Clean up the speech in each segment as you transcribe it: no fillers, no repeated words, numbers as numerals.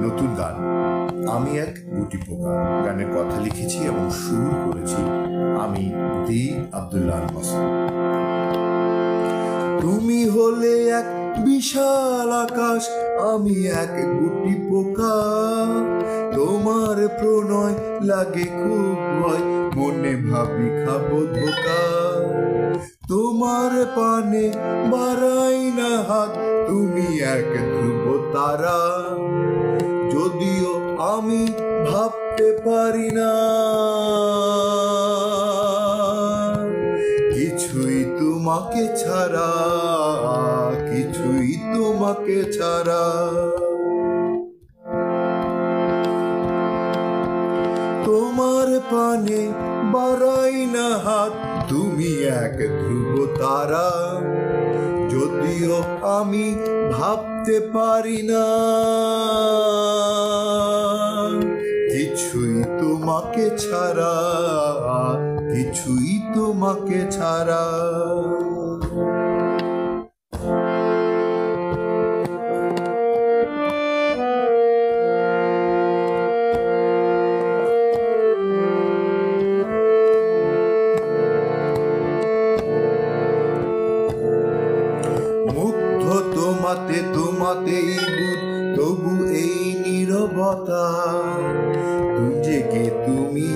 নতুন গান আমি এক গুটি পোকা গানের কথা লিখেছি এবং সুর করেছি আমি দি আব্দুল্লাহ আল মাসুদ। তুমি হলে এক বিশাল আকাশ, আমি এক গুটি পোকা, তোমার প্রণয় লাগে খুব ভয়, মনে ভাবি খাবো ধোকা। তোমার পানে বাড়াই না হাত, তুমি এক ধ্রুব তারা, যদিও আমি ভাবতে পারি না কিছুই তোমাকে ছাড়া, কিছুই তোমাকে ছাড়া। তোমার পানে বাড়াই না হাত, তুমি এক ধ্রুব তারা, যদিও আমি ভাবতে পারি না কিছুই তোমাকে ছাড়া, কিছুই তোমাকে ছাড়া। মুগ্ধ তোমাতে তোমাতেই বুধ, তবু এই নীরবতা, নিজেকে তুমি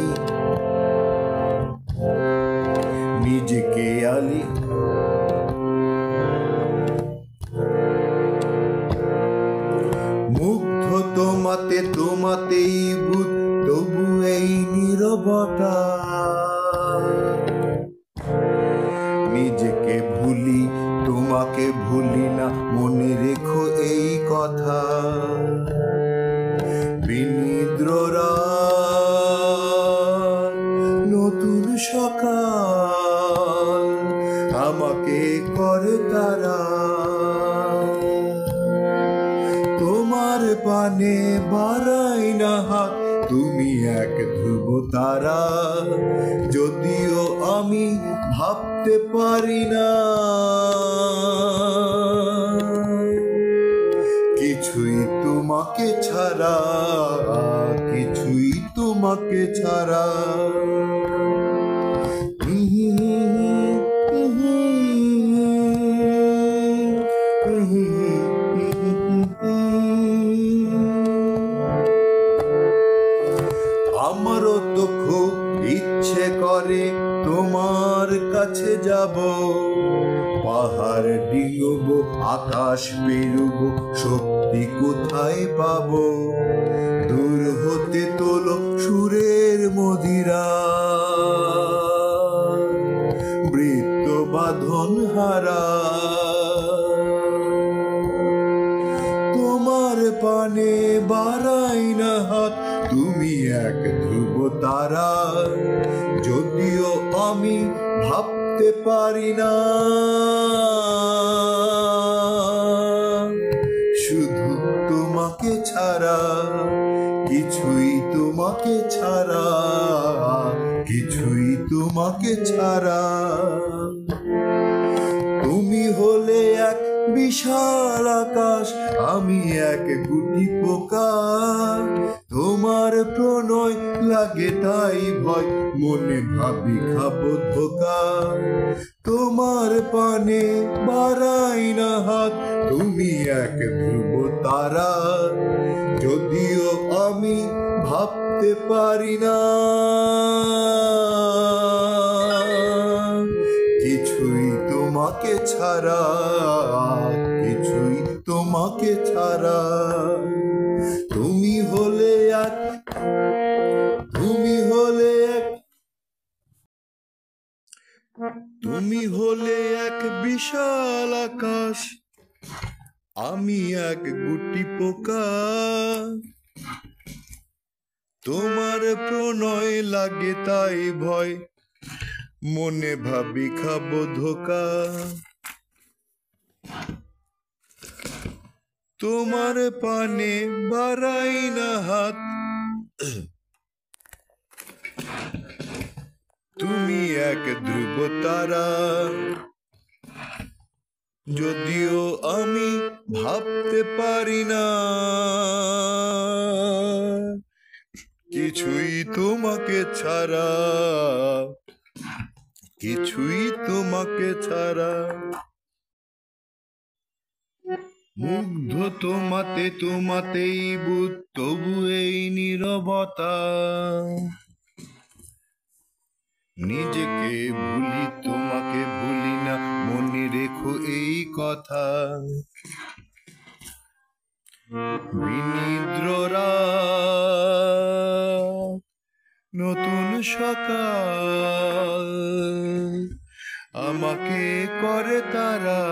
নিজেকে আলি। মুগ্ধ তোমাতে তোমাতেই বুধ, তবু এই নীরবতা, নিজেকে ভুলি তোমাকে ভুলি না, মনে রেখো এই কথা। বিনিদ্র রাত, নতুন সকাল আমাকে করে তারা, তোমার পানে বাড়াই না হাত, তুমি এক ধ্রুব তারা, যদিও আমি ভাবতে পারি না কিছুই তোমাকে ছাড়া, কিছুই তোমাকে ছাড়া। আমারও তো খুব ইচ্ছে করে তোমার কাছে যাব, পাহাড় ডিঙব আকাশ পেরুব, শক্তি কোথায় পাবো? দূর হতে তোলো সুরের মদিরা, বৃত্ত বাঁধন হারা, তোমার পানে বাড়াই না হাত, তুমি এক ধ্রুব তারা, যদিও আমি ভাবতে পারি না শুধু তোমাকে ছাড়া, কিছুই তোমাকে ছাড়া, কিছুই তোমাকে ছাড়া। তুমি হলে এক বিশাল আকাশ, আমি এক গুটি পোকা, তোমার প্রণয় লাগে তাই ভয়, মনে ভাবি খাবো ধোকা। তোমার পানে বাড়াই না হাত, তুমি এক ধ্রুব তারা, যদিও আমি ভাবতে পারি না কিছুই তোমাকে ছাড়া, কিছুই তোমাকে ছাড়া। তুমি হলে এক, তুমি হলে এক, তুমি হলে এক বিশাল আকাশ, আমি এক গুটি পোকা, তোমার প্রণয় লাগে তাই ভয়, মনে ভাবি খাবো ধোকা। তোমার পানে বাড়াই না হাত, তুমি এক ধ্রুব তারা, যদিও আমি ভাবতে পারি না কিছুই তোমাকে ছাড়া, কিছুই তোমাকে ছাড়া। মুগ্ধ তোমাতে তোমাতেই বুধ, তবু এই নীরবতা। নিজেকে ভুলি তোমাকে ভুলি না, মনে রেখো এই কথা। বিনিদ্র রাত, নতুন সকাল আমাকে করে তারা।